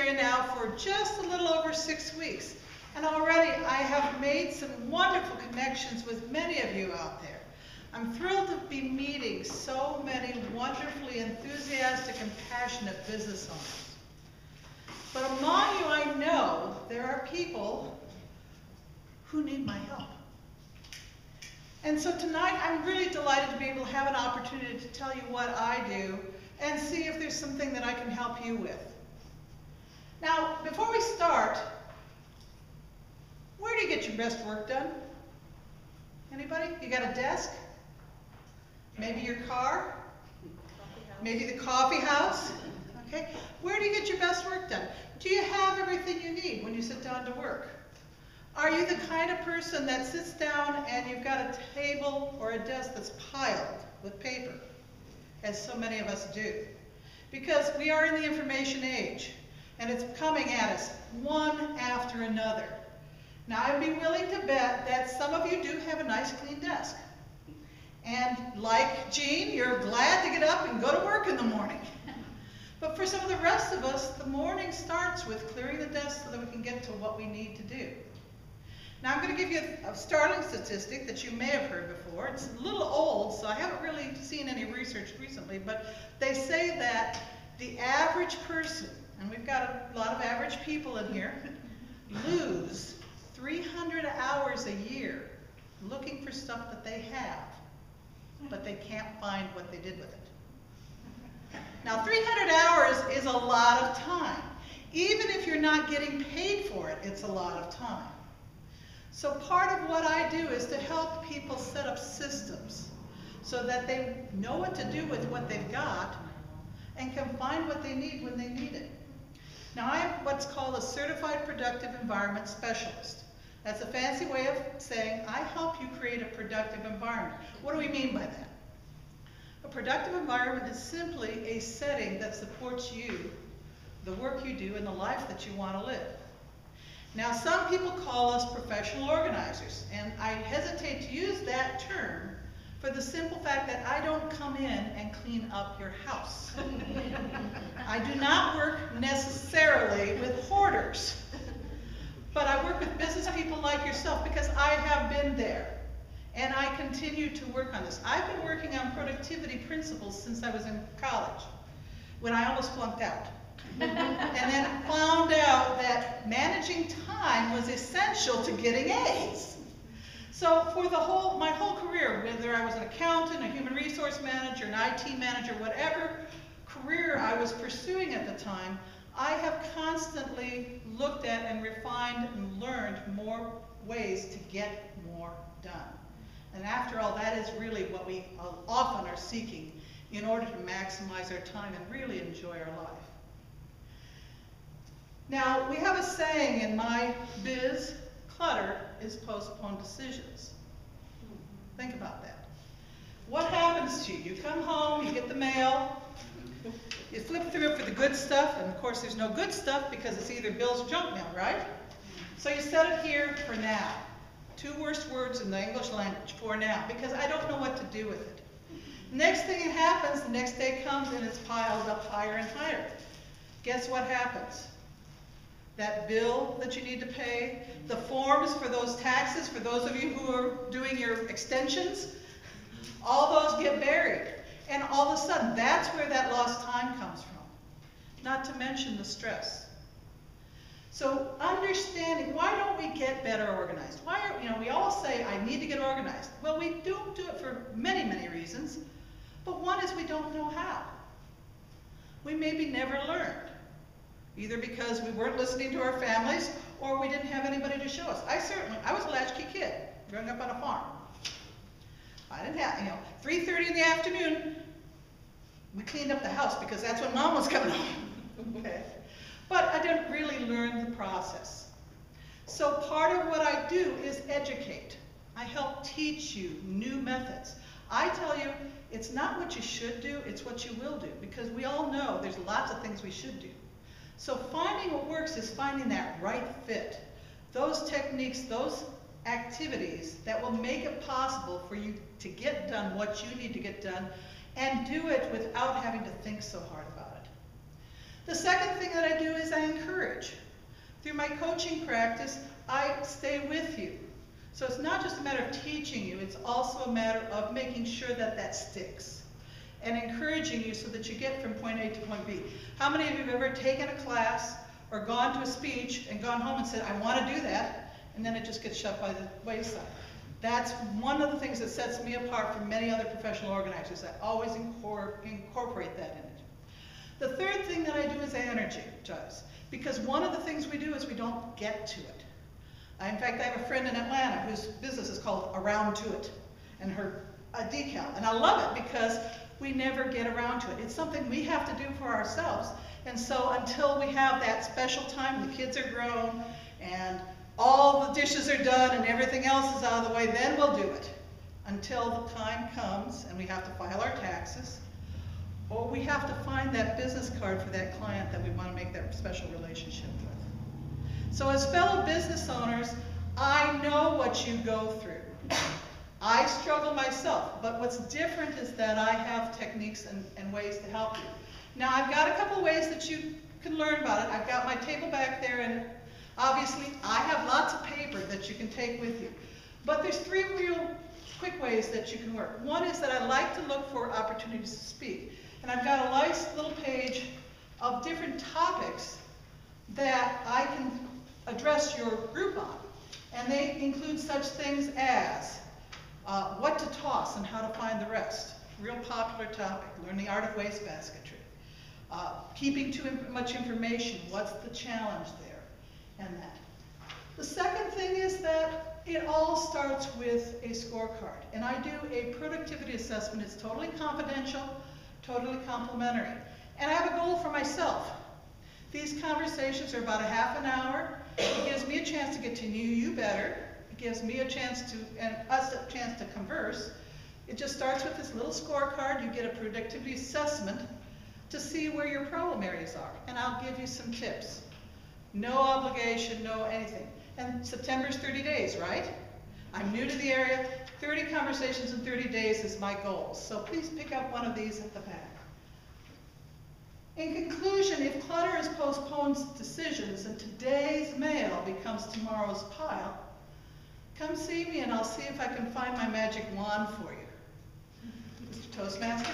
area now for just a little over 6 weeks. And already I have made some wonderful connections with many of you out there. I'm thrilled to be meeting so many wonderfully enthusiastic and passionate business owners. But among you, I know there are people who need my help. And so tonight, I'm really delighted to be able to have an opportunity to tell you what I do and see if there's something that I can help you with. Now, before we start, where do you get your best work done? Anybody? You got a desk? Maybe your car? Maybe the coffee house? Okay. Where do you get your best work done? Do you have everything you need when you sit down to work? Are you the kind of person that sits down and you've got a table or a desk that's piled with paper, as so many of us do? Because we are in the information age, and it's coming at us one after another. Now, I'd be willing to bet that some of you do have a nice clean desk. And like Jean, you're glad to get up and go to work in the morning. But for some of the rest of us, the morning starts with clearing the desk so that we can get to what we need to do. Now, I'm going to give you a startling statistic that you may have heard before. It's a little old, so I haven't really seen any research recently, but they say that the average person, and we've got a lot of average people in here, lose 300 hours a year looking for stuff that they have, but they can't find what they did with it. Now, 300 hours is a lot of time. Even if you're not getting paid for it, it's a lot of time. So part of what I do is to help people set up systems so that they know what to do with what they've got and can find what they need when they need it. Now, I'm what's called a Certified Productive Environment Specialist. That's a fancy way of saying I help you create a productive environment. What do we mean by that? A productive environment is simply a setting that supports you, the work you do, and the life that you want to live. Now, some people call us professional organizers, and I hesitate to use that term for the simple fact that I don't come in and clean up your house. I do not work necessarily with hoarders, but I work with business people like yourself because I have been there, and I continue to work on this. I've been working on productivity principles since I was in college, when I almost flunked out. And then found out that managing time was essential to getting A's. So for my whole career, whether I was an accountant, a human resource manager, an IT manager, whatever career I was pursuing at the time, I have constantly looked at and refined and learned more ways to get more done. And after all, that is really what we often are seeking in order to maximize our time and really enjoy our life. Now, we have a saying in my biz, clutter is postponed decisions. Think about that. What happens to you? You come home, you get the mail, you flip through it for the good stuff, and of course there's no good stuff because it's either bills or junk mail, right? So you set it here for now. 2 worst words in the English language, for now, because I don't know what to do with it. Next thing that happens, the next day comes and it's piled up higher and higher. Guess what happens? That bill that you need to pay, the forms for those taxes, for those of you who are doing your extensions, all those get buried. And all of a sudden, that's where that lost time comes from. Not to mention the stress. So understanding, why don't we get better organized? We all say, I need to get organized. Well, we don't do it for many, many reasons. But one is we don't know how. We maybe never learned. Either because we weren't listening to our families or we didn't have anybody to show us. I was a latchkey kid growing up on a farm. I didn't have, 3:30 in the afternoon, we cleaned up the house because that's when Mom was coming home. Okay. But I didn't really learn the process. So part of what I do is educate. I help teach you new methods. I tell you, it's not what you should do, it's what you will do, because we all know there's lots of things we should do. So finding what works is finding that right fit. Those techniques, those activities that will make it possible for you to get done what you need to get done and do it without having to think so hard about it. The second thing that I do is I encourage. through my coaching practice, I stay with you. So it's not just a matter of teaching you, it's also a matter of making sure that that sticks and encouraging you so that you get from point A to point B. How many of you have ever taken a class or gone to a speech and gone home and said, I want to do that, and then it just gets shoved by the wayside? That's one of the things that sets me apart from many other professional organizers. I always incorporate that in it. The third thing that I do is energize, because one of the things we do is we don't get to it. In fact, I have a friend in Atlanta whose business is called Around to It, and her decal. And I love it because we never get around to it. It's something we have to do for ourselves. And so until we have that special time, the kids are grown, and all the dishes are done, and everything else is out of the way, then we'll do it. Until the time comes, and we have to file our taxes, or we have to find that business card for that client that we want to make that special relationship with. So as fellow business owners, I know what you go through. I struggle myself, but what's different is that I have techniques and ways to help you. Now I've got a couple ways that you can learn about it. I've got my table back there, and obviously I have lots of paper that you can take with you. But there's three real quick ways that you can work. One is that I like to look for opportunities to speak. And I've got a nice little page of different topics that I can address your group on. And they include such things as what to toss and how to find the rest. Real popular topic. Learn the art of wastebasketry. Keeping too much information. What's the challenge there? And that. The second thing is that it all starts with a scorecard. And I do a productivity assessment. It's totally confidential, totally complimentary. And I have a goal for myself. These conversations are about a half an hour. It gives me a chance to get to know you better. It gives me a chance to, and us a chance to converse. It just starts with this little scorecard. You get a productivity assessment to see where your problem areas are. And I'll give you some tips. No obligation, no anything. And September's 30 days, right? I'm new to the area. 30 conversations in 30 days is my goal. So please pick up one of these at the back. In conclusion, if clutter is postpones decisions and today's mail becomes tomorrow's pile, come see me and I'll see if I can find my magic wand for you. Mr. Toastmaster?